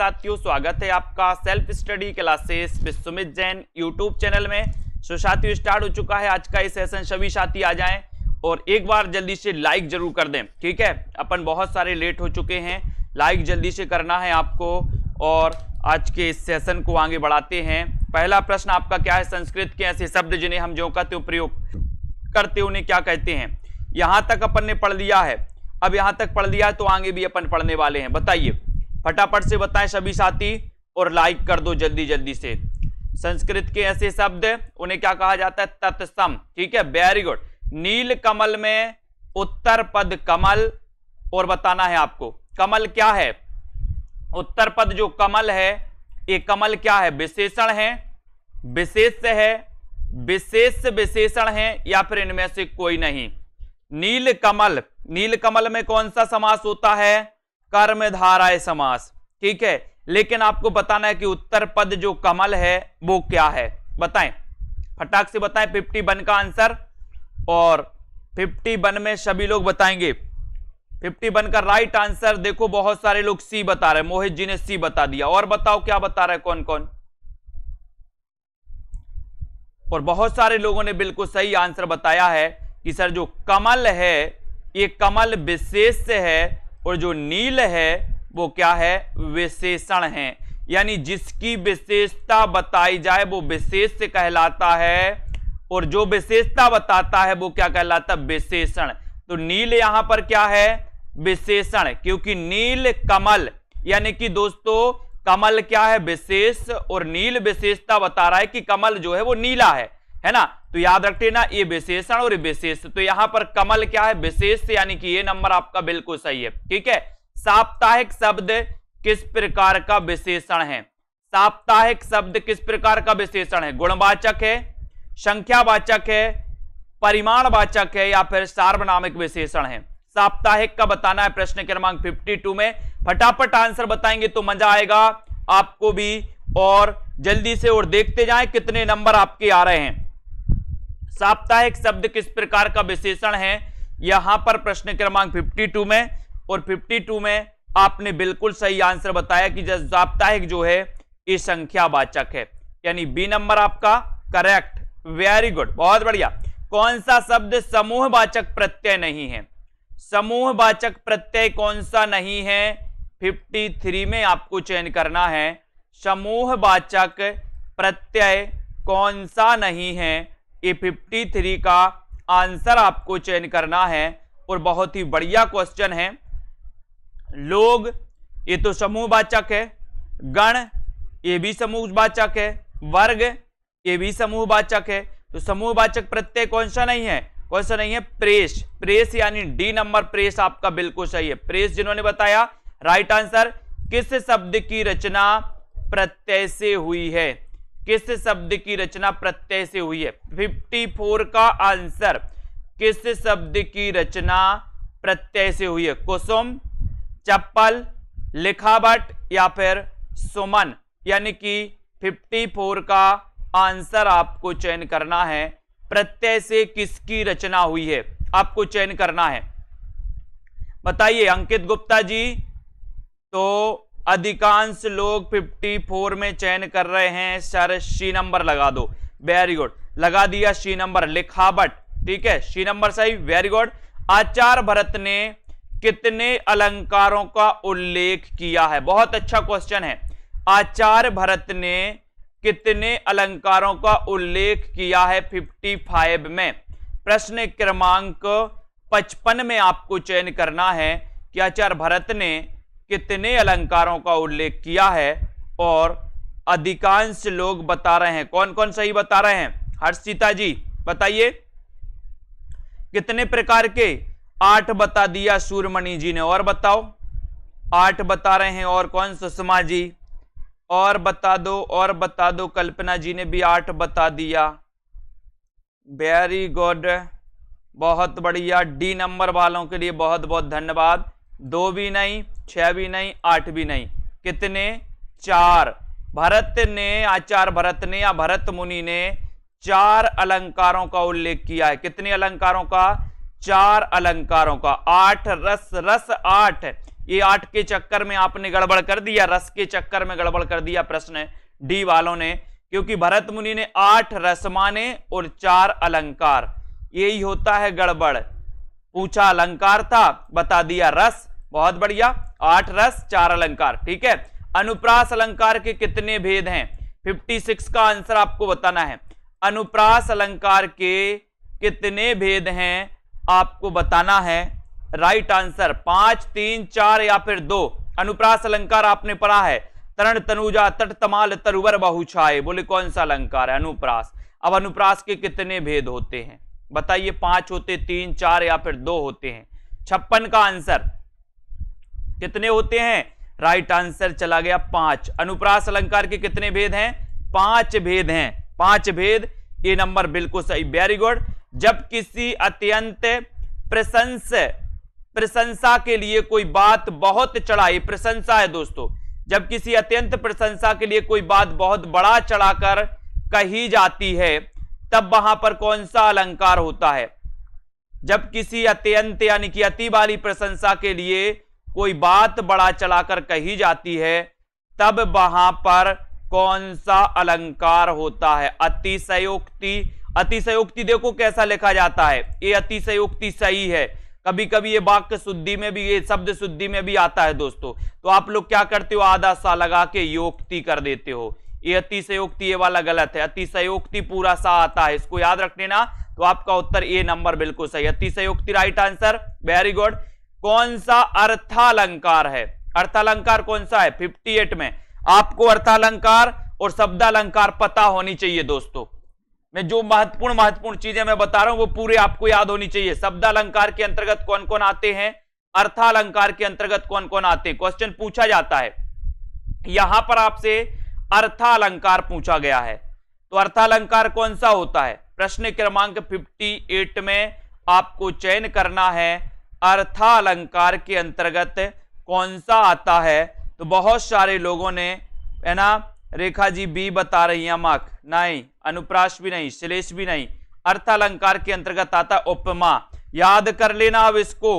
साथियों, स्वागत है आपका self study classes with Sumit Jain YouTube channel में। सो साथियों, स्टार्ट हो चुका है आज का ये सेशन। सभी साथी आ जाएं और एक बार जल्दी से लाइक जरूर कर दें, ठीक है। अपन बहुत सारे लेट हो चुके हैं, लाइक जल्दी से करना है आपको और आज के इस सेशन को आगे बढ़ाते हैं। पहला प्रश्न आपका क्या है? संस्कृत के ऐसे शब्द जिन्हें हम ज्यों का त्यों प्रयोग करते उन्हें क्या कहते हैं? यहां तक अपन ने पढ़ लिया है। अब यहां तक पढ़ लिया है तो आगे भी अपन पढ़ने वाले हैं। बताइए, फटाफट से बताएं सभी साथी और लाइक कर दो जल्दी जल्दी से। संस्कृत के ऐसे शब्द उन्हें क्या कहा जाता है? तत्सम, ठीक है, वेरी गुड। नील कमल में उत्तर पद कमल, और बताना है आपको कमल क्या है। उत्तर पद जो कमल है, ये कमल क्या है? विशेषण है, विशेष है, विशेष विशेषण है या फिर इनमें से कोई नहीं। नील कमल, नील कमल में कौन सा समास होता है? कर्मधारय समास, ठीक है। लेकिन आपको बताना है कि उत्तर पद जो कमल है वो क्या है, बताएं, फटाक से बताएं 51 का आंसर। और 51 में सभी लोग बताएंगे। 51 का राइट आंसर देखो, बहुत सारे लोग सी बता रहे हैं। मोहित जी ने सी बता दिया। और बताओ क्या बता रहे हैं कौन कौन? और बहुत सारे लोगों ने बिल्कुल सही आंसर बताया है कि सर जो कमल है ये कमल विशेष है और जो नील है वो क्या है? विशेषण है। यानी जिसकी विशेषता बताई जाए वो विशेष से कहलाता है और जो विशेषता बताता है वो क्या कहलाता है? विशेषण। तो नील यहां पर क्या है? विशेषण, क्योंकि नील कमल यानी कि दोस्तों कमल क्या है? विशेष, और नील विशेषता बता रहा है कि कमल जो है वो नीला है ना। तो याद रखते ना, ये विशेषण और विशेष। तो यहां पर कमल क्या है? विशेष, यानी कि ये नंबर आपका बिल्कुल सही है, ठीक है। साप्ताहिक शब्द किस प्रकार का विशेषण है? साप्ताहिक शब्द किस प्रकार का विशेषण है? गुणवाचक है, संख्यावाचक है, परिमाणवाचक है या फिर सार्वनामिक विशेषण है? साप्ताहिक का बताना है प्रश्न क्रमांक 52 में। फटाफट आंसर बताएंगे तो मजा आएगा आपको भी, और जल्दी से और देखते जाएं कितने नंबर आपके आ रहे हैं। साप्ताहिक शब्द किस प्रकार का विशेषण है यहां पर प्रश्न क्रमांक 52 में, और 52 में आपने बिल्कुल सही आंसर बताया कि साप्ताहिक जो है ये संख्यावाचक है, यानी बी नंबर आपका करेक्ट, वेरी गुड, बहुत बढ़िया। कौन सा शब्द समूहवाचक प्रत्यय नहीं है? समूहवाचक प्रत्यय कौन सा नहीं है? 53 में आपको चयन करना है। समूहवाचक प्रत्यय कौन सा नहीं है, ये 53 का आंसर आपको चयन करना है। और बहुत ही बढ़िया क्वेश्चन है। लोग, ये तो समूहवाचक है। गण, ये भी समूहवाचक है। वर्ग, ये भी समूहवाचक है। तो समूहवाचक प्रत्यय कौन सा नहीं है? कौन सा नहीं है? प्रेस, प्रेस यानी डी नंबर, प्रेस आपका बिल्कुल सही है। प्रेस जिन्होंने बताया राइट आंसर। किस शब्द की रचना प्रत्यय से हुई है? किस शब्द की रचना प्रत्यय से हुई है? 54 का आंसर, किस शब्द की रचना प्रत्यय से हुई है? कुसुम, चप्पल, लिखावट या फिर सुमन, यानी कि 54 का आंसर आपको चयन करना है। प्रत्यय से किसकी रचना हुई है आपको चयन करना है। बताइए अंकित गुप्ता जी। तो अधिकांश लोग 54 में चयन कर रहे हैं सर, सी नंबर लगा दो, वेरी गुड, लगा दिया सी नंबर, लिखावट, ठीक है, सी नंबर सही, वेरी गुड। आचार्य भरत ने कितने अलंकारों का उल्लेख किया है? बहुत अच्छा क्वेश्चन है। आचार्य भरत ने कितने अलंकारों का उल्लेख किया है 55 में? प्रश्न क्रमांक 55 में आपको चयन करना है कि आचार्य भरत ने कितने अलंकारों का उल्लेख किया है। और अधिकांश लोग बता रहे हैं, कौन कौन सही बता रहे हैं? हर्षिता जी बताइए कितने प्रकार के? 8 बता दिया सूर्यमणि जी ने। और बताओ, 8 बता रहे हैं। और कौन? सुषमा जी। और बता दो, और बता दो, कल्पना जी ने भी 8 बता दिया, वेरी गुड, बहुत बढ़िया। डी नंबर वालों के लिए बहुत बहुत धन्यवाद। 2 भी नहीं, 6 भी नहीं, 8 भी नहीं, कितने? 4। भरत ने, आचार्य भरत ने या भरत मुनि ने 4 अलंकारों का उल्लेख किया है। कितने अलंकारों का? 4 अलंकारों का। 8 रस, रस 8, ये 8 के चक्कर में आपने गड़बड़ कर दिया, रस के चक्कर में गड़बड़ कर दिया प्रश्न डी वालों ने, क्योंकि भरत मुनि ने 8 रस माने और 4 अलंकार, यही होता है गड़बड़। पूछा अलंकार था, बता दिया रस, बहुत बढ़िया, 8 रस 4 अलंकार, ठीक है। अनुप्रास अलंकार के कितने भेद हैं? 56 का आंसर आपको बताना है। अनुप्रास अलंकार के कितने भेद हैं आपको बताना है। राइट आंसर 5, 3, 4 या फिर 2। अनुप्रास अलंकार आपने पढ़ा है, तरण तनुजा तट तमाल तरुवर बहुछाए, बोले कौन सा अलंकार है? अनुप्रास। अब अनुप्रास के कितने भेद होते हैं बताइए? 5 होते, 3, 4 या फिर 2 होते हैं। 56 का आंसर कितने होते हैं? राइट आंसर चला गया 5। अनुप्रास अलंकार के कितने भेद हैं? 5 भेद हैं, 5 भेद। ये नंबर बिल्कुल सही, वेरी गुड। जब किसी अत्यंत प्रशंसा के लिए कोई बात बहुत चढ़ाई, प्रशंसा है दोस्तों, जब किसी अत्यंत प्रशंसा के लिए कोई बात बहुत बड़ा चढ़ाकर कही जाती है, तब वहां पर कौन सा अलंकार होता है? जब किसी अत्यंत यानी कि अति वाली प्रशंसा के लिए कोई बात बड़ा चढ़ाकर कही जाती है, तब वहां पर कौन सा अलंकार होता है? अतिशयोक्ति। अतिशयोक्ति देखो कैसा लिखा जाता है, ये अतिशयोक्ति सही है। कभी कभी ये वाक्य शुद्धि में भी, ये शब्द शुद्धि में भी आता है दोस्तों, तो आप लोग क्या करते हो? आधा सा लगा के योक्ति कर देते हो। ये अतिशयोक्ति ये वाला गलत है, अतिशयोक्ति पूरा सा आता है, इसको याद रख लेना। तो आपका उत्तर ए नंबर बिल्कुल सही, अतिशयोक्ति राइट आंसर, वेरी गुड। कौन सा अर्थालंकार है? अर्थालंकार कौन सा है? 58 में आपको अर्थालंकार और शब्दालंकार पता होनी चाहिए दोस्तों। मैं जो महत्वपूर्ण चीजें मैं बता रहा हूं वो पूरे आपको याद होनी चाहिए। शब्दालंकार के अंतर्गत कौन कौन आते हैं, अर्थालंकार के अंतर्गत कौन कौन आते हैं, क्वेश्चन पूछा जाता है। यहां पर आपसे अर्थालंकार पूछा गया है, तो अर्थालंकार कौन सा होता है? प्रश्न क्रमांक 58 में आपको चयन करना है अर्थालंकार के अंतर्गत कौन सा आता है। तो बहुत सारे लोगों ने, है ना, रेखा जी बी बता रही है, मार्क नहीं, अनुप्रास भी नहीं, श्लेष भी नहीं। अर्थालंकार के अंतर्गत आता है उपमा, याद कर लेना। अब इसको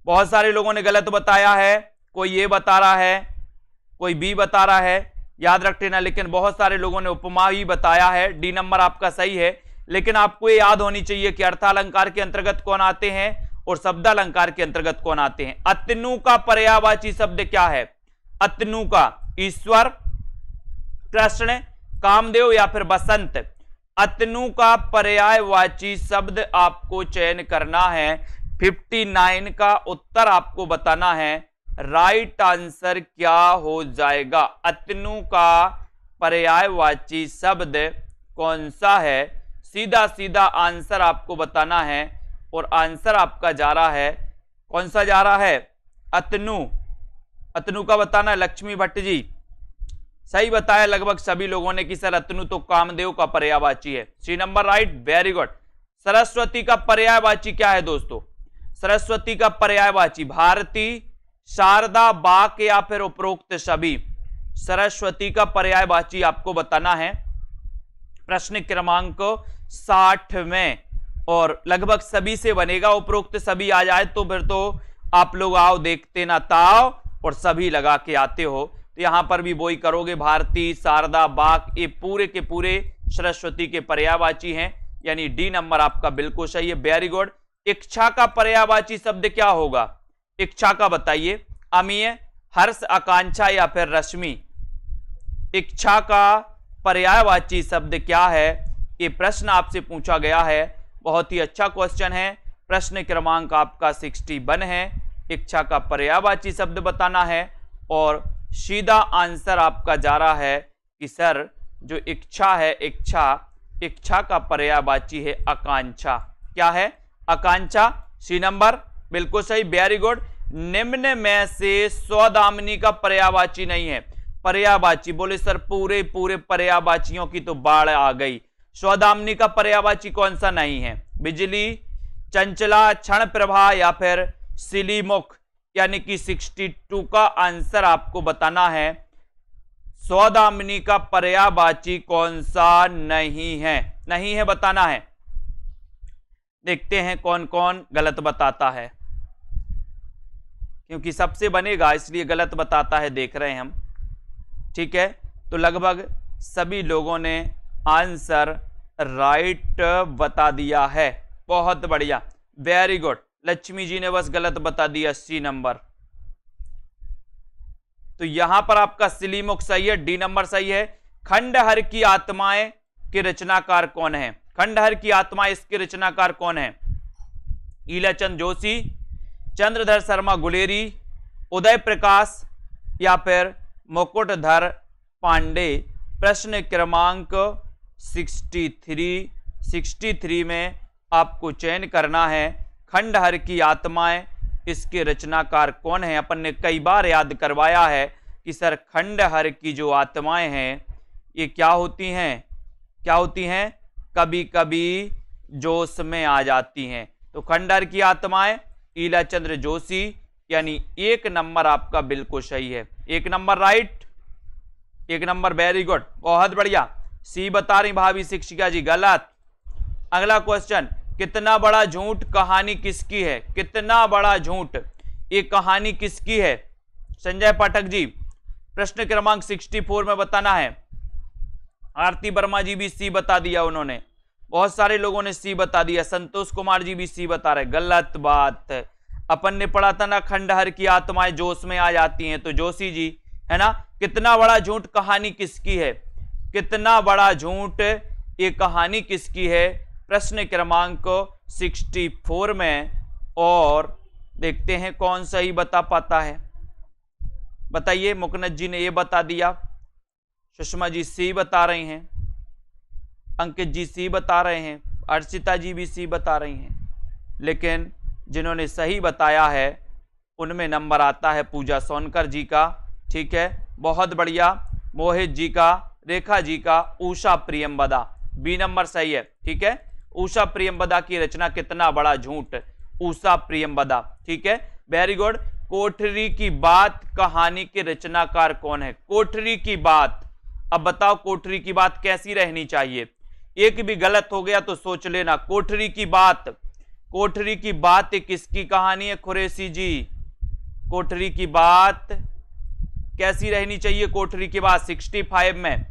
बहुत सारे लोगों ने गलत बताया है, कोई ये बता रहा है, कोई बी बता रहा है, याद रख लेना। लेकिन बहुत सारे लोगों ने उपमा ही बताया है, डी नंबर आपका सही है। लेकिन आपको ये याद होनी चाहिए कि अर्थालंकार के अंतर्गत कौन आते हैं और शब्दालंकार के अंतर्गत कौन आते हैं। अतनु का पर्यायवाची शब्द क्या है? अतनु का ईश्वर, कृष्ण, कामदेव या फिर बसंत। अतनु का पर्यायवाची शब्द आपको चयन करना है। 59 का उत्तर आपको बताना है। राइट आंसर क्या हो जाएगा? अतनु का पर्यायवाची शब्द कौन सा है? सीधा सीधा आंसर आपको बताना है और आंसर आपका जा रहा है, कौन सा जा रहा है? अतनु। अतनु का बताना है। लक्ष्मी भट्ट जी सही बताया लगभग सभी लोगों ने कि सर अतनु तो कामदेव का पर्यायवाची है। C number right, very good. Saraswati का पर्यायवाची क्या है दोस्तों? सरस्वती का पर्यायवाची भारती, शारदा, बाक या फिर उपरोक्त सभी। सरस्वती का पर्यायवाची आपको बताना है प्रश्न क्रमांक 60 में, और लगभग सभी से बनेगा। उपरोक्त सभी आ जाए तो फिर तो आप लोग आओ देखते ना ताओ और सभी लगा के आते हो, तो यहां पर भी वही करोगे। भारती, शारदा, बाक ये पूरे के पूरे सरस्वती के पर्यायवाची हैं, यानी डी नंबर आपका बिल्कुल सही है, वेरी गुड। इच्छा का पर्यायवाची शब्द क्या होगा? इच्छा का बताइए। अमीय, हर्ष, आकांक्षा या फिर रश्मि। इच्छा का पर्यायवाची शब्द क्या है? ये प्रश्न आपसे पूछा गया है, बहुत ही अच्छा क्वेश्चन है। प्रश्न क्रमांक आपका 61 है। इच्छा का पर्यायवाची शब्द बताना है और सीधा आंसर आपका जा रहा है कि सर जो इच्छा है, इच्छा का पर्यायवाची है आकांक्षा। क्या है? आकांक्षा। सी नंबर बिल्कुल सही, वेरी गुड। निम्न में से सौदामिनी का पर्यायवाची नहीं है। पर्यायवाची बोले सर पूरे पूरे पर्यायवाचियों की तो बाढ़ आ गई। सौदामिनी का पर्यायवाची कौन सा नहीं है? बिजली, चंचला, क्षण प्रभा या फिर सिलीमुख, यानी कि 62 का आंसर आपको बताना है। सौदामिनी का पर्यायवाची कौन सा नहीं है? नहीं है बताना है। देखते हैं कौन कौन गलत बताता है। क्योंकि सबसे बनेगा इसलिए गलत बताता है, देख रहे हैं हम। ठीक है, तो लगभग सभी लोगों ने आंसर राइट बता दिया है। बहुत बढ़िया, वेरी गुड। लक्ष्मी जी ने बस गलत बता दिया सी नंबर। तो यहां पर आपका सिलीमुख सही है, डी नंबर सही है। खंडहर की आत्माएं के रचनाकार कौन है? खंडहर की आत्माएं इसके रचनाकार कौन है? ईलाचंद जोशी, चंद्रधर शर्मा गुलेरी, उदय प्रकाश या फिर मुकुटधर पांडे। प्रश्न क्रमांक 63 में आपको चयन करना है। खंडहर की आत्माएं इसके रचनाकार कौन है? अपन ने कई बार याद करवाया है कि सर खंडहर की जो आत्माएं हैं ये क्या होती हैं? क्या होती हैं? कभी कभी जोश में आ जाती हैं। तो खंडहर की आत्माएं ईलाचंद्र जोशी, यानी 1 नंबर आपका बिल्कुल सही है। 1 number right, 1 number, very good, बहुत बढ़िया। सी बता रही भाभी शिक्षिका जी, गलत। अगला क्वेश्चन, कितना बड़ा झूठ कहानी किसकी है? कितना बड़ा झूठ ये कहानी किसकी है? संजय पाठक जी, प्रश्न क्रमांक 64 में बताना है। आरती वर्मा जी भी सी बता दिया उन्होंने, बहुत सारे लोगों ने सी बता दिया। संतोष कुमार जी भी सी बता रहे, गलत बात। अपन ने पढ़ा था ना, खंडहर की आत्माएं जोश में आ जाती हैं, तो जोशी जी है ना। कितना बड़ा झूठ कहानी किसकी है? कितना बड़ा झूठ ये कहानी किसकी है? प्रश्न क्रमांक 64 में, और देखते हैं कौन सही बता पाता है। बताइए, मुकनत जी ने ये बता दिया, सुषमा जी सी बता रही हैं, अंकित जी सी बता रहे हैं, अर्चिता जी भी सी बता रही हैं, लेकिन जिन्होंने सही बताया है उनमें नंबर आता है पूजा सोनकर जी का। ठीक है, बहुत बढ़िया। मोहित जी का, रेखा जी का, उषा प्रियंवदा, बी नंबर सही है। ठीक है, उषा प्रियंवदा की रचना कितना बड़ा झूठ, उषा प्रियंवदा। ठीक है, वेरी गुड। कोठरी की बात कहानी के रचनाकार कौन है? कोठरी की बात, अब बताओ कोठरी की बात कैसी रहनी चाहिए? एक भी गलत हो गया तो सोच लेना। कोठरी की बात, कोठरी की बात किसकी कहानी है कुरैशी जी? कोठरी की बात कैसी रहनी चाहिए? कोठरी की बात 65 में,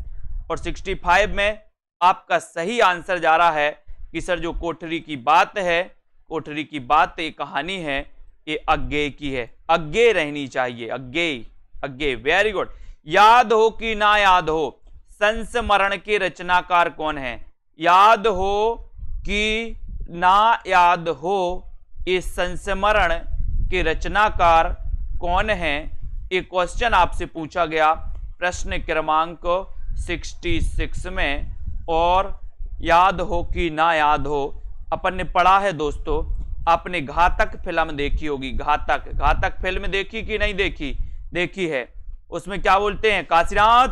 और 65 में आपका सही आंसर जा रहा है कि सर जो कोठरी की बात है, कोठरी की बात एक कहानी है, ये अज्ञेय की है, अज्ञेय रहनी चाहिए, अज्ञेय, अज्ञेय, वेरी गुड। याद हो कि ना याद हो, संस्मरण के रचनाकार कौन है? याद हो कि ना याद हो, ये संस्मरण के रचनाकार कौन है? एक क्वेश्चन आपसे पूछा गया प्रश्न क्रमांक 66 में, और याद हो कि ना याद हो, अपन ने पढ़ा है दोस्तों। आपने घातक फिल्म देखी होगी, घातक, घातक फिल्म देखी कि नहीं देखी? देखी है। उसमें क्या बोलते हैं? काशीनाथ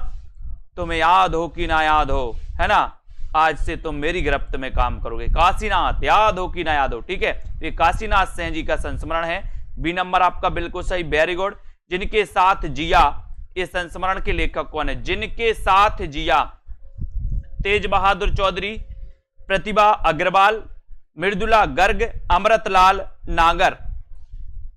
तुम्हें याद हो कि ना याद हो, है ना, आज से तुम मेरी गिरफ्त में काम करोगे। काशीनाथ, याद हो कि ना याद हो। ठीक है, ये काशीनाथ सिंह जी का संस्मरण है। बी नंबर आपका बिल्कुल सही, वेरी गुड। जिनके साथ जिया, ये संस्मरण के लेखक कौन है? जिनके साथ जिया, तेज बहादुर चौधरी, प्रतिभा अग्रवाल, मृदुला गर्ग, अमृतलाल नागर।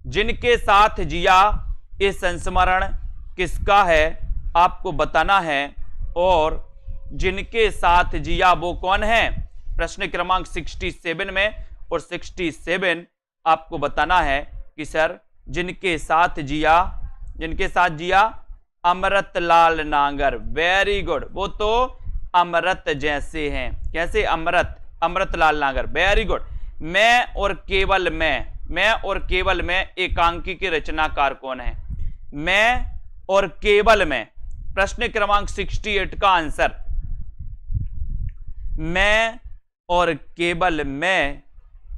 जिनके साथ जिया, ये संस्मरण किसका है आपको बताना है, और जिनके साथ जिया वो कौन है? प्रश्न क्रमांक 67 में, और 67 आपको बताना है कि सर जिनके साथ जिया, जिनके साथ जिया, अमृतलाल नागर, वेरी गुड। वो तो अमृत जैसे हैं, कैसे? अमृत, अमृतलाल नागर, वेरी गुड। मैं और केवल मैं और केवल मैं एकांकी के रचनाकार कौन है? मैं और केवल मैं, प्रश्न क्रमांक 68 का आंसर, मैं और केवल मैं,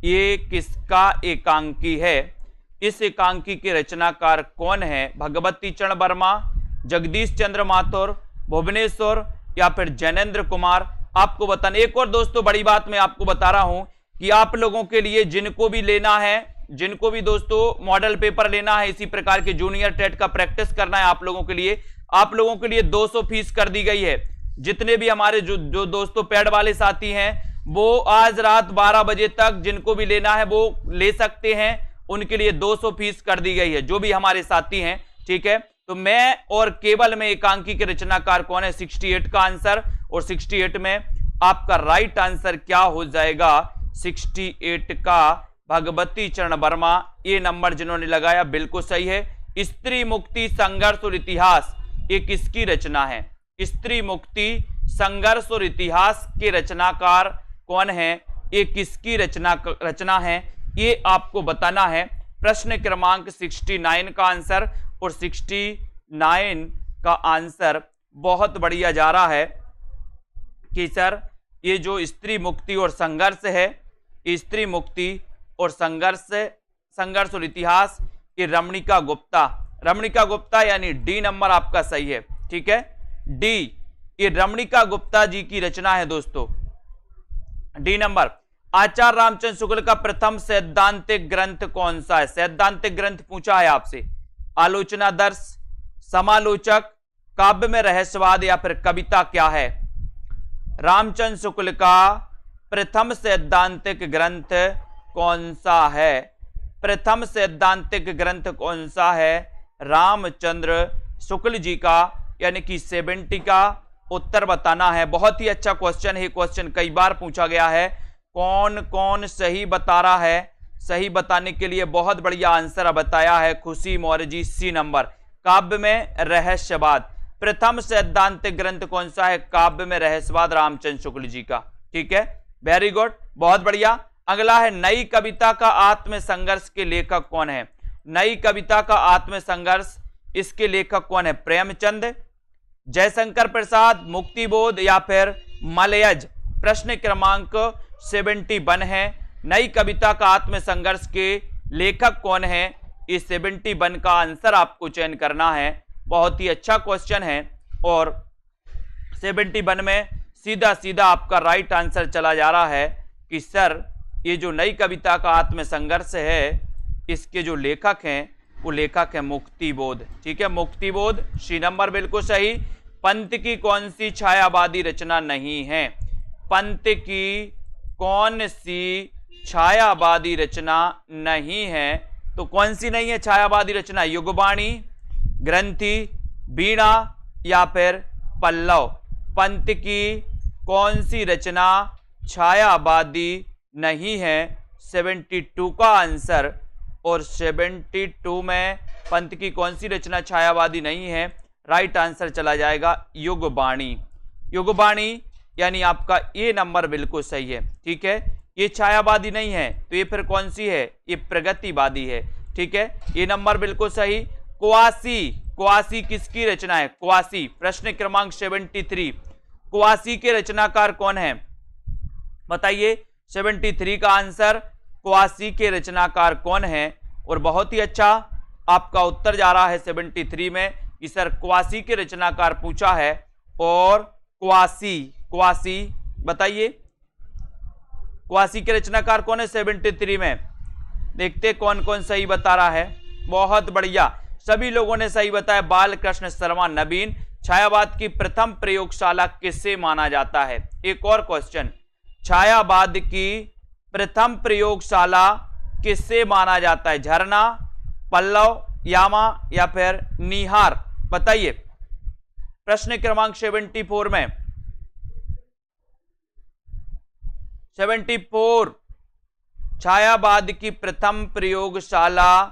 ये किसका एकांकी है? इस एकांकी के रचनाकार कौन है? भगवती चरण वर्मा, जगदीश चंद्र माथुर, भुवनेश्वर या फिर जैनेन्द्र कुमार? आपको बताना। एक और दोस्तों बड़ी बात मैं आपको बता रहा हूं कि आप लोगों के लिए जिनको भी लेना है, जिनको भी दोस्तों मॉडल पेपर लेना है, इसी प्रकार के जूनियर टेट का प्रैक्टिस करना है आप लोगों के लिए, आप लोगों के लिए 200 फीस कर दी गई है। जितने भी हमारे जो दोस्तों पैड वाले साथी हैं, वो आज रात 12 बजे तक जिनको भी लेना है वो ले सकते हैं, उनके लिए 200 फीस कर दी गई है, जो भी हमारे साथी हैं, ठीक है। तो मैं और केवल में एकांकी के रचनाकार कौन है, 68 का आंसर, और 68 में आपका राइट आंसर क्या हो जाएगा, 68 का भगवती चरण वर्मा। ये नंबर जिन्होंने लगाया बिल्कुल सही है। स्त्री मुक्ति संघर्ष और इतिहास ये किसकी रचना है, स्त्री मुक्ति संघर्ष और इतिहास के रचनाकार कौन है, ये किसकी रचना है, ये आपको बताना है। प्रश्न क्रमांक 69 का आंसर, और 69 का आंसर बहुत बढ़िया जा रहा है कि सर ये जो स्त्री मुक्ति और संघर्ष है, स्त्री मुक्ति और संघर्ष और इतिहास, ये रमणिका गुप्ता यानी डी नंबर आपका सही है, ठीक है। डी, ये रमणिका गुप्ता जी की रचना है दोस्तों, डी नंबर। आचार्य रामचंद्र शुक्ल का प्रथम सैद्धांतिक ग्रंथ कौन सा है, सैद्धांतिक ग्रंथ पूछा है आपसे। आलोचनादर्श, समालोचक, काव्य में रहस्यवाद या फिर कविता क्या है। रामचंद्र शुक्ल का प्रथम सैद्धांतिक ग्रंथ कौन सा है, प्रथम सैद्धांतिक ग्रंथ कौन सा है, रामचंद्र शुक्ल जी का, यानी कि 70 का उत्तर बताना है। बहुत ही अच्छा क्वेश्चन है, क्वेश्चन कई बार पूछा गया है। कौन कौन सही बता रहा है, सही बताने के लिए बहुत बढ़िया आंसर बताया है खुशी मौर्य जी, सी नंबर। काव्य में रहस्यवाद, प्रथम सैद्धांतिक ग्रंथ कौन सा है, काव्य में रहस्यवाद, रामचंद्र शुक्ल जी का, ठीक है, वेरी गुड, बहुत बढ़िया। अगला है नई कविता का आत्म संघर्ष के लेखक कौन है, नई कविता का आत्म संघर्ष, इसके लेखक कौन है, प्रेमचंद, जयशंकर प्रसाद, मुक्तिबोध या फिर मलयज। प्रश्न क्रमांक 71 है, नई कविता का आत्म संघर्ष के लेखक कौन है, इस 71 का आंसर आपको चयन करना है। बहुत ही अच्छा क्वेश्चन है, और 71 में सीधा सीधा आपका राइट आंसर चला जा रहा है कि सर ये जो नई कविता का आत्म संघर्ष है, इसके जो लेखक हैं वो लेखक है मुक्तिबोध, ठीक है, मुक्तिबोध, सी नंबर बिल्कुल सही। पंत की कौन सी छायावादी रचना नहीं है, पंत की कौन सी छायावादी रचना नहीं है, तो कौन सी नहीं है छायावादी रचना, युगवाणी, ग्रंथि, वीणा या फिर पल्लव। पंत की कौन सी रचना छायावादी नहीं है, 72 का आंसर, और 72 में पंत की कौन सी रचना छायावादी नहीं है, राइट आंसर चला जाएगा युगवाणी। युगवाणी यानी आपका ये नंबर बिल्कुल सही है, ठीक है। ये छायावादी नहीं है तो ये फिर कौन सी है, ये प्रगतिवादी है, ठीक है, ये नंबर बिल्कुल सही। क्वासी, क्वासी किसकी रचना है, क्वासी, प्रश्न क्रमांक 73, क्वासी के रचनाकार कौन है, बताइए। 73 का आंसर, क्वासी के रचनाकार कौन है, और बहुत ही अच्छा आपका उत्तर जा रहा है 73 में कि सर क्वासी के रचनाकार पूछा है, और क्वासी, क्वासी बताइए क्वासी के रचनाकार कौन है 73 में, देखते कौन कौन सही बता रहा है। बहुत बढ़िया, सभी लोगों ने सही बताया। बालकृष्ण शर्मा नवीन, छायावाद की प्रथम प्रयोगशाला किसे माना जाता है। एक और क्वेश्चन, छायावाद की प्रथम प्रयोगशाला किससे माना जाता है, झरना, पल्लव, यामा या फिर निहार, बताइए। प्रश्न क्रमांक 74 में, 74, छायावाद की प्रथम प्रयोगशाला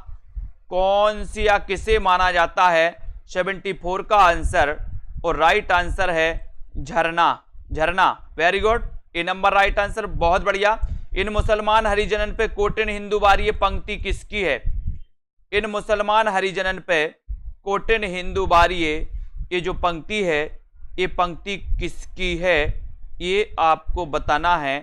कौन सी या किसे माना जाता है, 74 का आंसर, और राइट आंसर है झरना, झरना, वेरी गुड, ये नंबर राइट आंसर, बहुत बढ़िया। इन मुसलमान हरिजनन पे कोटिन हिंदू बारी, ये पंक्ति किसकी है, इन मुसलमान हरिजनन पे कोटिन हिंदू बारी, ये जो पंक्ति है ये पंक्ति किसकी है, ये आपको बताना है।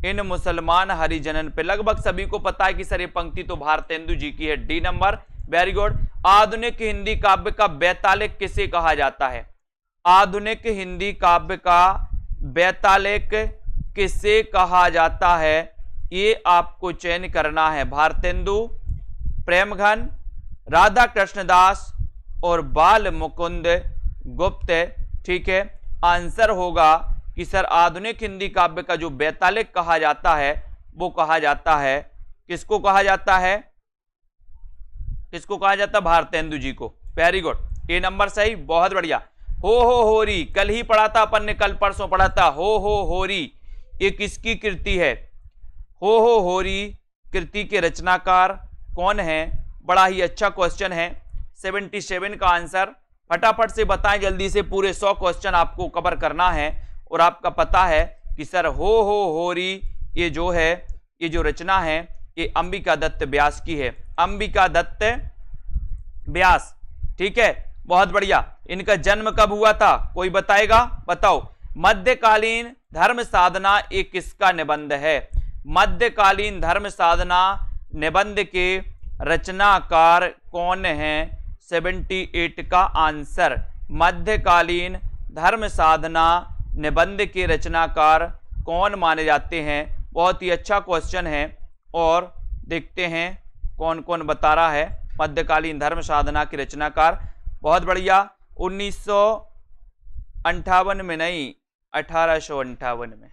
इन मुसलमान हरिजनन पे लगभग सभी को पता है कि सर ये पंक्ति तो भारतेंदु जी की है, डी नंबर, वेरी गुड। आधुनिक हिंदी काव्य का बैतालिक किसे कहा जाता है, आधुनिक हिंदी काव्य का बैतालिक किसे कहा जाता है, ये आपको चयन करना है। भारतेंदु, प्रेमघन, राधा कृष्णदास और बाल मुकुंद गुप्त, ठीक है। आंसर होगा कि सर आधुनिक हिंदी काव्य का जो बैतालिक कहा जाता है वो कहा जाता है, किसको कहा जाता है, किसको कहा जाता है? भारतेंदु जी को। वेरी गुड, ए नंबर सही, बहुत बढ़िया। हो होरी, कल ही पढ़ा था अपन ने, कल परसों पढ़ा था। हो होरी ये किसकी कृति है? हो होरी कृति के रचनाकार कौन है? बड़ा ही अच्छा क्वेश्चन है। 77 का आंसर फटाफट से बताएं जल्दी से, पूरे 100 क्वेश्चन आपको कवर करना है। और आपका पता है कि सर हो होरी ये जो है, ये जो रचना है ये अंबिका दत्त व्यास की है। अंबिका दत्त व्यास, ठीक है, बहुत बढ़िया। इनका जन्म कब हुआ था? कोई बताएगा? बताओ। मध्यकालीन धर्म साधना ये किसका निबंध है? मध्यकालीन धर्म साधना निबंध के रचनाकार कौन है? 78 का आंसर। मध्यकालीन धर्म साधना निबंध के रचनाकार कौन माने जाते हैं? बहुत ही अच्छा क्वेश्चन है। और देखते हैं कौन कौन बता रहा है मध्यकालीन धर्म साधना के रचनाकार। बहुत बढ़िया। 1958 में नहीं, 1858 में।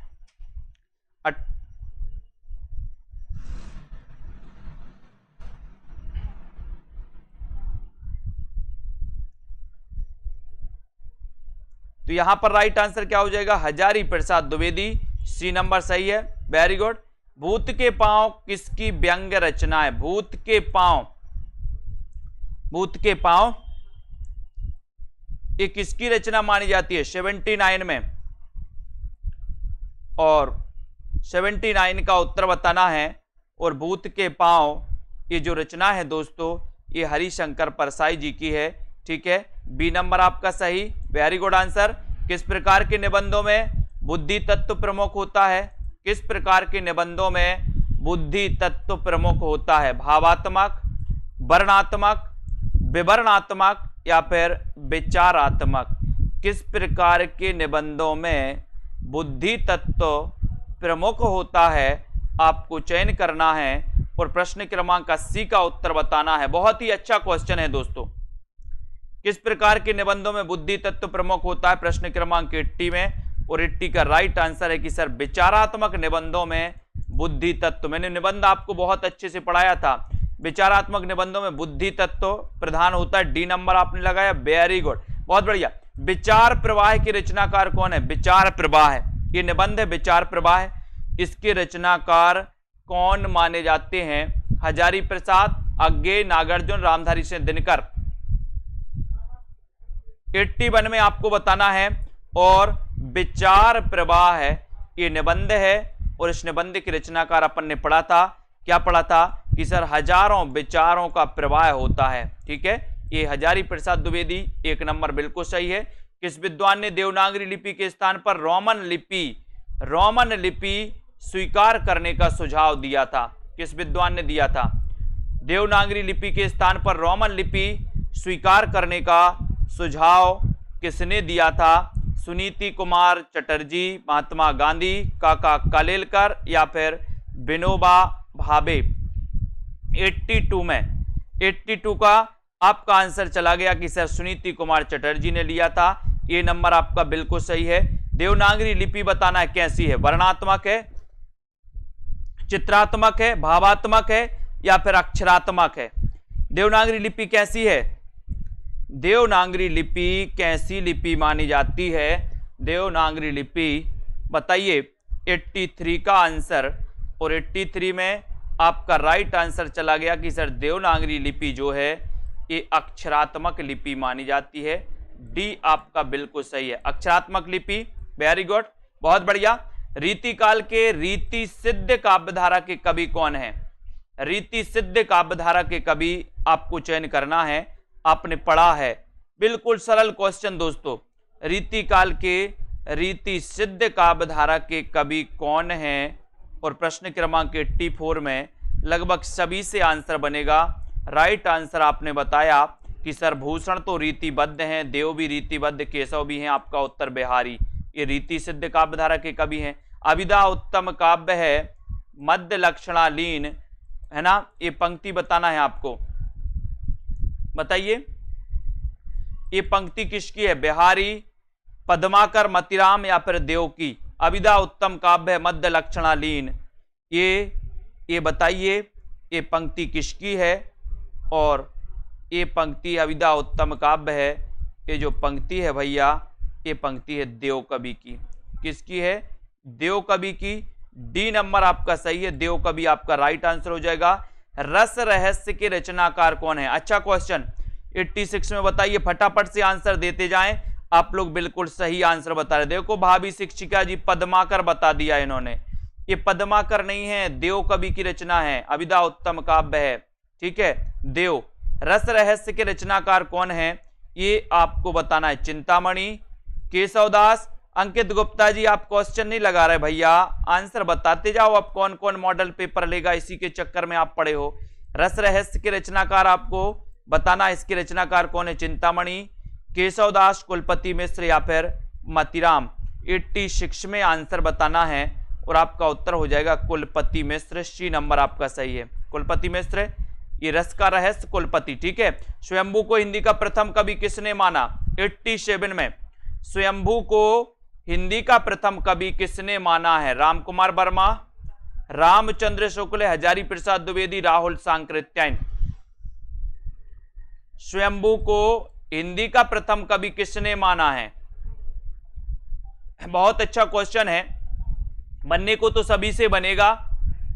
तो यहां पर राइट आंसर क्या हो जाएगा? हजारी प्रसाद द्विवेदी, सी नंबर सही है। Very good. भूत के पांव किसकी व्यंग्य रचना है? भूत के पांव, भूत के पांव ये किसकी रचना मानी जाती है? 79 में। और 79 का उत्तर बताना है। और भूत के पांव ये जो रचना है दोस्तों, ये हरिशंकर परसाई जी की है, ठीक है। बी नंबर आपका सही, वेरी गुड आंसर। किस प्रकार के निबंधों में बुद्धि तत्व प्रमुख होता है? किस प्रकार के निबंधों में बुद्धि तत्व प्रमुख होता है? भावात्मक, वर्णात्मक, विवरणात्मक या फिर विचारात्मक? किस प्रकार के निबंधों में बुद्धि तत्व प्रमुख होता है? आपको चयन करना है और प्रश्न क्रमांक 80 का उत्तर बताना है। बहुत ही अच्छा क्वेश्चन है दोस्तों। किस प्रकार के निबंधों में बुद्धि तत्व प्रमुख होता है? प्रश्न क्रमांक 80 में। और 80 का राइट आंसर है कि सर विचारात्मक निबंधों में बुद्धि तत्व। मैंने निबंध आपको बहुत अच्छे से पढ़ाया था। विचारात्मक निबंधों में बुद्धि तत्व प्रधान होता है। डी नंबर आपने लगाया, वेरी गुड, बहुत बढ़िया। विचार प्रवाह के रचनाकार कौन है? विचार प्रवाह, ये निबंध है विचार प्रवाह। इसके रचनाकार कौन माने जाते हैं? हजारी प्रसाद, अज्ञे, नागार्जुन, रामधारी सिंह दिनकर। 81 में आपको बताना है। और विचार प्रवाह है ये निबंध है। और इस निबंध के रचनाकार अपन ने पढ़ा था, क्या पढ़ा था? कि सर हजारों विचारों का प्रवाह होता है, ठीक है। ये हजारी प्रसाद द्विवेदी, एक नंबर बिल्कुल सही है। किस विद्वान ने देवनागरी लिपि के स्थान पर रोमन लिपि स्वीकार करने का सुझाव दिया था? किस विद्वान ने दिया था? देवनागरी लिपि के स्थान पर रोमन लिपि स्वीकार करने का सुझाव किसने दिया था? सुनीति कुमार चटर्जी, महात्मा गांधी, काका कालेलकर या फिर विनोबा भावे। 82 में, 82 का आपका आंसर चला गया कि सर सुनीति कुमार चटर्जी ने लिया था। ये नंबर आपका बिल्कुल सही है। देवनागरी लिपि बताना है कैसी है? वर्णात्मक है, चित्रात्मक है, भावात्मक है या फिर अक्षरात्मक है? देवनागरी लिपि कैसी है? देवनागरी लिपि कैसी लिपि मानी जाती है? देवनागरी लिपि बताइए। 83 का आंसर। और 83 में आपका राइट आंसर चला गया कि सर देवनागरी लिपि जो है ये अक्षरात्मक लिपि मानी जाती है। डी आपका बिल्कुल सही है, अक्षरात्मक लिपि, वेरी गुड, बहुत बढ़िया। रीतिकाल के रीति सिद्ध काव्यधारा के कवि कौन है? रीति सिद्ध काव्यधारा के कवि आपको चयन करना है। आपने पढ़ा है, बिल्कुल सरल क्वेश्चन दोस्तों। रीतिकाल के रीति सिद्ध काव्यधारा के कवि कौन हैं? और प्रश्न क्रमांक 84 में लगभग सभी से आंसर बनेगा। राइट आंसर आपने बताया कि सर भूषण तो रीतिबद्ध हैं, देव भी रीतिबद्ध, केशव भी हैं। आपका उत्तर बिहारी, ये रीति सिद्ध काव्यधारा के कवि हैं। अभिधा उत्तम काव्य है, मध्य लक्षणालीन, है ना। ये पंक्ति बताना है आपको, बताइए ये पंक्ति किसकी है? बिहारी, पद्माकर, मतिराम या फिर देव की? अभिधा उत्तम काव्य मध्य लक्षणालीन, ये बताइए ये पंक्ति किसकी है? और ये पंक्ति अविदा उत्तम काव्य है। ये जो पंक्ति है भैया, ये पंक्ति है देव कवि की। किसकी है? देव कवि की। डी नंबर आपका सही है, देव कवि आपका राइट आंसर हो जाएगा। रस रहस्य के रचनाकार कौन है? अच्छा क्वेश्चन, 86 में बताइए, फटाफट से आंसर देते जाएं। आप लोग बिल्कुल सही आंसर बता रहे। देखो भाभी शिक्षिका जी पद्माकर बता दिया इन्होंने। ये पद्माकर नहीं है, देव कवि की रचना है, अविदा उत्तम काव्य है। ठीक है, देव। रस रहस्य के रचनाकार कौन है ये आपको बताना है। चिंतामणि, केशवदास। अंकित गुप्ता जी आप क्वेश्चन नहीं लगा रहे भैया, आंसर बताते जाओ। अब कौन कौन मॉडल पेपर लेगा, इसी के चक्कर में आप पड़े हो। रस रहस्य के रचनाकार आपको बताना है, इसके रचनाकार कौन है? चिंतामणि, केशवदास, कुलपति मिश्र या फिर मतीराम। 86 में आंसर बताना है और आपका उत्तर हो जाएगा कुलपति मिश्र। सी नंबर आपका सही है, कुलपति मिश्र। ये रस का रहस्य कुलपति। ठीक है, स्वयंभू को हिंदी का प्रथम कवि किसने माना? 87 में स्वयंभू को हिंदी का प्रथम कवि किसने माना है? राम कुमार वर्मा, रामचंद्र शुक्ल, हजारी प्रसाद द्विवेदी, राहुल सांकृत्यायन। स्वयंभू को हिंदी का प्रथम कवि किसने माना है? बहुत अच्छा क्वेश्चन है। बनने को तो सभी से बनेगा,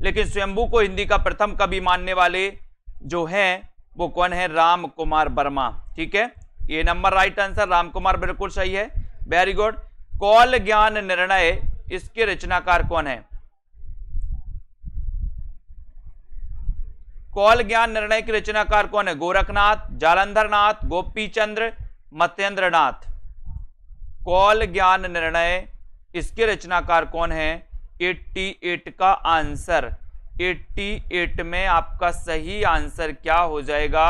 लेकिन स्वयंभू को हिंदी का प्रथम कवि मानने वाले जो हैं वो कौन है? राम कुमार वर्मा। ठीक है, ये number right answer, Ram Kumar बिल्कुल सही है, वेरी गुड। कौल ज्ञान निर्णय, इसके रचनाकार कौन है? कौल ज्ञान निर्णय के रचनाकार कौन है? गोरखनाथ, जालंधर नाथ, गोपी चंद्र, मत्येंद्र नाथ। कौल ज्ञान निर्णय, इसके रचनाकार कौन है? 88 का आंसर। 88 में आपका सही आंसर क्या हो जाएगा?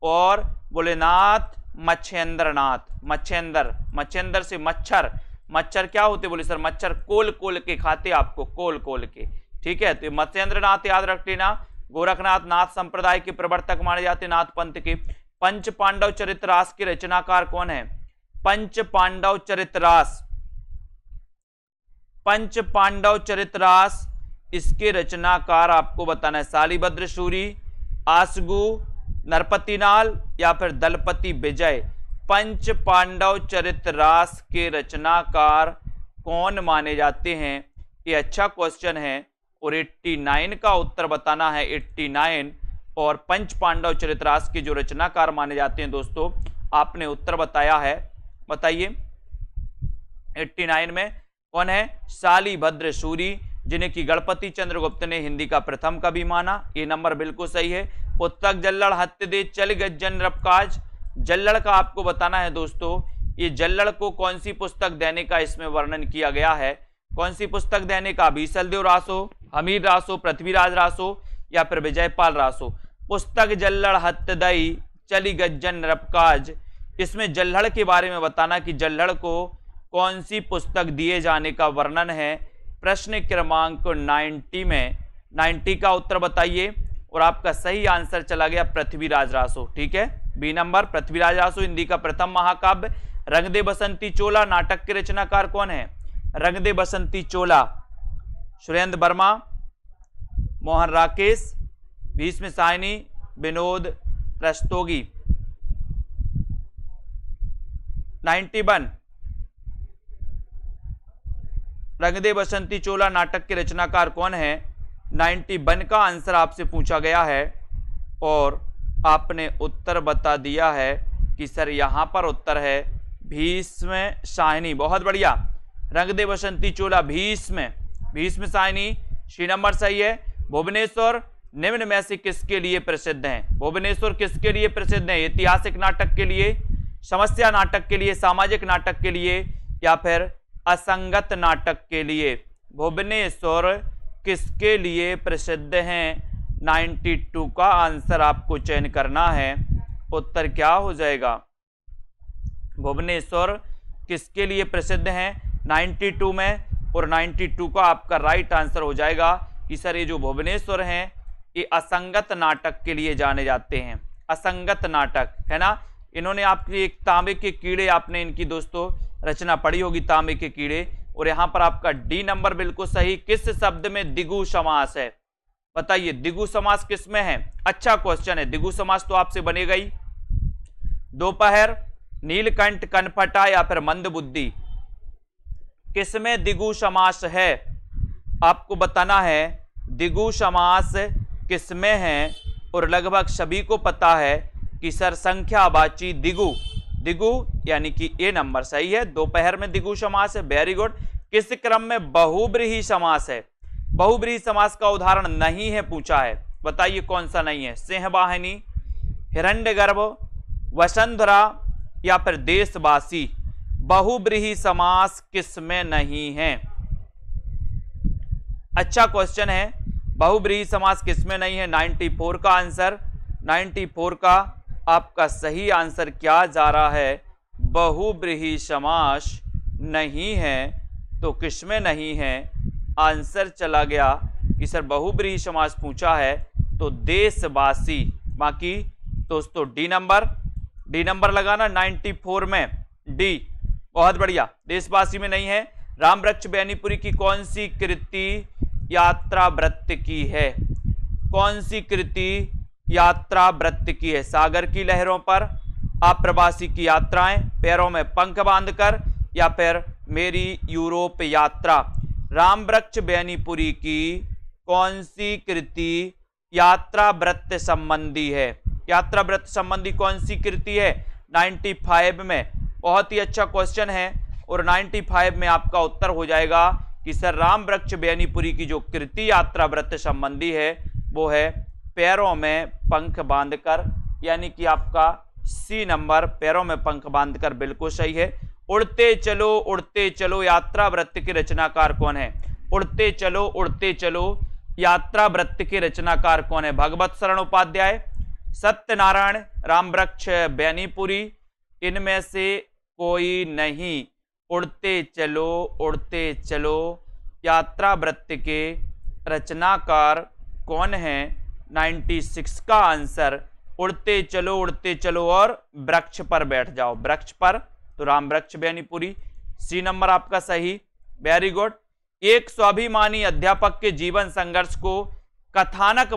और बोलेनाथ मच्छेंद्रनाथ। मच्छेंद्र, मच्छेंद्र से मच्छर, मच्छर क्या होते? बोले सर मच्छर कोल कोल के खाते, आपको कोल कोल के। ठीक है, तो मच्छेंद्रनाथ याद रख लेना। गोरखनाथ नाथ संप्रदाय के प्रवर्तक माने जाते, नाथ पंथ के। पंच पांडव चरितरास के रचनाकार कौन है? पंच पांडव चरितरास, पंच पांडव चरितरास, इसके रचनाकार आपको बताना है। शालिभद्र सूरी, आसगु, नरपतिनाल या फिर दलपति विजय। पंच पांडव चरितरास के रचनाकार कौन माने जाते हैं? ये अच्छा क्वेश्चन है और 89 का उत्तर बताना है। 89 और पंच पांडव चरितरास के जो रचनाकार माने जाते हैं दोस्तों, आपने उत्तर बताया है, बताइए। 89 में कौन है? शालिभद्र सूरी, जिन्हें कि गणपति चंद्रगुप्त ने हिंदी का प्रथम कवि माना। ये नंबर बिल्कुल सही है। पुस्तक जल्लड़ हत्य दे चल गज्जन रबकाज, जल्लड़ का आपको बताना है दोस्तों। ये जल्लड़ को कौन सी पुस्तक देने का इसमें वर्णन किया गया है? कौन सी पुस्तक देने का? बीसलदेव रासो, हमीर रासो, पृथ्वीराज रासो या फिर विजयपाल रासो। पुस्तक जल्लड़ हत्य दई चली गज्जन रबकाज, इसमें जल्लड़ के बारे में बताना कि जल्लड़ को कौन सी पुस्तक दिए जाने का वर्णन है। प्रश्न क्रमांक 90 में 90 का उत्तर बताइए और आपका सही आंसर चला गया पृथ्वीराज रासो। ठीक है, बी नंबर पृथ्वीराज रासो हिंदी का प्रथम महाकाव्य। रंग दे बसंती चोला नाटक के रचनाकार कौन है? रंग दे बसंती चोला, सुरेंद्र वर्मा, मोहन राकेश, भीष्म साहनी, विनोद रस्तोगी। 91 रंग दे बसंती चोला नाटक के रचनाकार कौन है? 91 का आंसर आपसे पूछा गया है और आपने उत्तर बता दिया है कि सर यहां पर उत्तर है भीष्म साहनी। बहुत बढ़िया, रंग दे बसंती चोला भीष्म साहनी। सी नंबर सही है। भुवनेश्वर निम्न में से किसके लिए प्रसिद्ध है? भुवनेश्वर किसके लिए प्रसिद्ध है? ऐतिहासिक नाटक के लिए, समस्या नाटक के लिए, सामाजिक नाटक के लिए या फिर असंगत नाटक के लिए? भुवनेश्वर किसके लिए प्रसिद्ध हैं? 92 का आंसर आपको चयन करना है। उत्तर क्या हो जाएगा? भुवनेश्वर किसके लिए प्रसिद्ध हैं 92 में? और 92 का आपका राइट आंसर हो जाएगा कि सर ये जो भुवनेश्वर हैं ये असंगत नाटक के लिए जाने जाते हैं। असंगत नाटक है ना। इन्होंने आपकी एक तांबे के कीड़े, आपने इनकी दोस्तों रचना पढ़ी होगी, तांबे के कीड़े। और यहां पर आपका डी नंबर बिल्कुल सही। किस शब्द में दिगु समास है? बताइए दिगु समास किस में है? अच्छा क्वेश्चन है। दिगु समास तो आपसे बनेगा ही, दोपहर, नीलकंठ, कनपटा या फिर मंदबुद्धि। किसमें द्विगु समास है आपको बताना है। द्विगु समास किसमें है, और लगभग सभी को पता है कि सर संख्यावाची द्विगु, द्विगु यानी कि ए नंबर सही है। दोपहर में द्विगु समास है, वेरी गुड। किस क्रम में बहुब्रीहि समास है? बहुब्रीहि समास का उदाहरण नहीं है पूछा है, बताइए कौन सा नहीं है? सिंहवाहिनी, हिरण्यगर्भ, वसुंधरा या फिर देशवासी। बहुब्रीहि समास किसमें नहीं है? अच्छा क्वेश्चन है, बहुब्रीहि समास किसमें नहीं है? 94 का आंसर, 94 का आपका सही आंसर क्या जा रहा है? बहुब्रीहि समास नहीं है। तो किसमें नहीं है? आंसर चला गया कि सर बहुब्रीहि समास पूछा है तो देशवासी। बाकी दोस्तों डी नंबर लगाना 94 में, डी, बहुत बढ़िया। देशवासी में नहीं है। रामवृक्ष बेनीपुरी की कौन सी कृति यात्रा वृत्त की है? कौन सी कृति यात्रा वृत्त की है? सागर की लहरों पर, अप्रवासी की यात्राएं, पैरों में पंख बांधकर या फिर मेरी यूरोप यात्रा। रामवृक्ष बेनीपुरी की कौन सी कृति यात्रा वृत्त संबंधी है? यात्रा वृत्त संबंधी कौन सी कृति है? 95 में। बहुत ही अच्छा क्वेश्चन है और 95 में आपका उत्तर हो जाएगा कि सर रामवृक्ष बेनीपुरी की जो कृति यात्रा वृत्त संबंधी है वो है पैरों में पंख बांधकर, यानी कि आपका सी नंबर, पैरों में पंख बांधकर, बिल्कुल सही है। उड़ते चलो यात्रा वृत्त के रचनाकार कौन है? उड़ते चलो यात्रा वृत्त के रचनाकार कौन है? भगवत शरण उपाध्याय, सत्यनारायण, रामवृक्ष बेनीपुरी, इनमें से कोई नहीं। उड़ते चलो यात्रा वृत्त के रचनाकार कौन है? 96 का आंसर उड़ते चलो और वृक्ष पर बैठ जाओ, वृक्ष पर, तो रामवृक्ष बेनीपुरी, सी नंबर आपका सही, वेरी गुड। एक स्वाभिमानी अध्यापक के जीवन संघर्ष को कथानक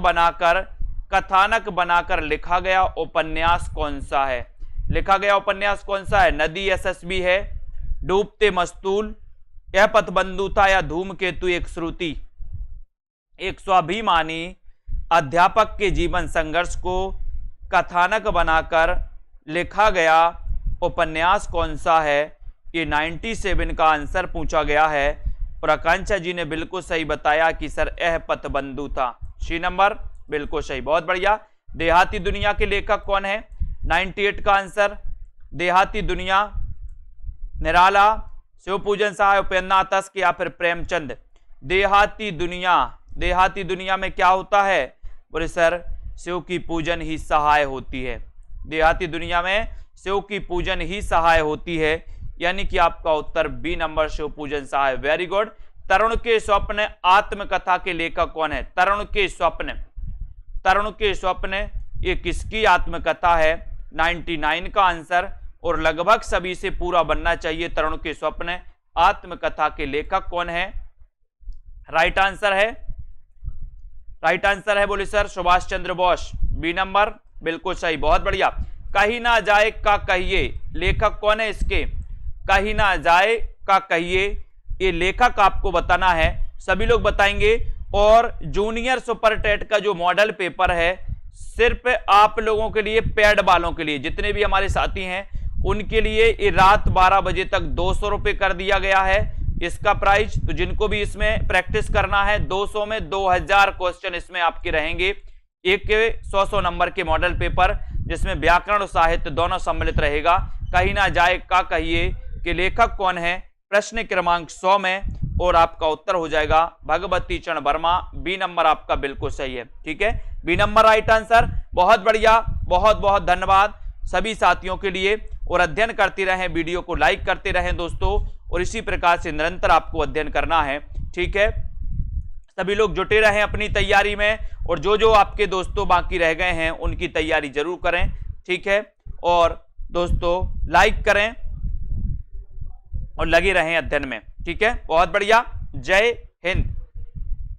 बनाकर लिखा गया उपन्यास कौन सा है? लिखा गया उपन्यास कौन सा है? नदी यशस्वी है, डूबते मस्तूल, यह पथबंधु था या धूमकेतु एक श्रुति। एक स्वाभिमानी अध्यापक के जीवन संघर्ष को कथानक बनाकर लिखा गया उपन्यास कौन सा है? ये 97 का आंसर पूछा गया है और आकांक्षा जी ने बिल्कुल सही बताया कि सर यह पथबंधु था, सी नंबर बिल्कुल सही, बहुत बढ़िया। देहाती दुनिया के लेखक कौन है? 98 का आंसर देहाती दुनिया, निराला, शिवपूजन सहाय, उपेंद्रनाथ तस्क या फिर प्रेमचंद। देहाती दुनिया में क्या होता है? बोले सर शिव की पूजन ही सहाय होती है। देहाती दुनिया में शिव की पूजन ही सहाय होती है, यानी कि आपका उत्तर बी नंबर शिव पूजन सहाय, वेरी गुड। तरुण के स्वप्न आत्मकथा के लेखक कौन है? तरुण के स्वप्न ये किसकी आत्मकथा है? 99 का आंसर, और लगभग सभी से पूरा बनना चाहिए। तरुण के स्वप्न आत्मकथा के लेखक कौन है? राइट आंसर है बोले sir Subhash Chandra Bose, B number बिल्कुल सही, बहुत बढ़िया। कहीं ना जाए का कहिए, लेखक कौन है इसके? कहीं ना जाए का कहिए, ये लेखक आपको बताना है, सभी लोग बताएंगे। और जूनियर सुपर टेट का जो मॉडल पेपर है सिर्फ आप लोगों के लिए, पेड वालों के लिए, जितने भी हमारे साथी हैं उनके लिए ये रात 12 बजे तक 200 रुपए कर दिया गया है इसका प्राइस। तो जिनको भी इसमें प्रैक्टिस करना है 200 में 2000 क्वेश्चन इसमें आपके रहेंगे, एक 100 नंबर के मॉडल पेपर जिसमें व्याकरण और साहित्य दोनों सम्मिलित रहेगा। कहीं ना जाए का कहिए कि लेखक कौन है? प्रश्न क्रमांक 100 में, और आपका उत्तर हो जाएगा भगवती चरण वर्मा, बी नंबर आपका बिल्कुल सही है, ठीक है, बी नंबर राइट आंसर। बहुत बढ़िया, बहुत बहुत धन्यवाद सभी साथियों के लिए, और अध्ययन करते रहें, वीडियो को लाइक करते रहें दोस्तों, और इसी प्रकार से निरंतर आपको अध्ययन करना है, ठीक है। सभी लोग जुटे रहें अपनी तैयारी में, और जो जो आपके दोस्तों बाकी रह गए हैं उनकी तैयारी जरूर करें, ठीक है। और दोस्तों लाइक करें और लगे रहें अध्ययन में, ठीक है। बहुत बढ़िया, जय हिंद।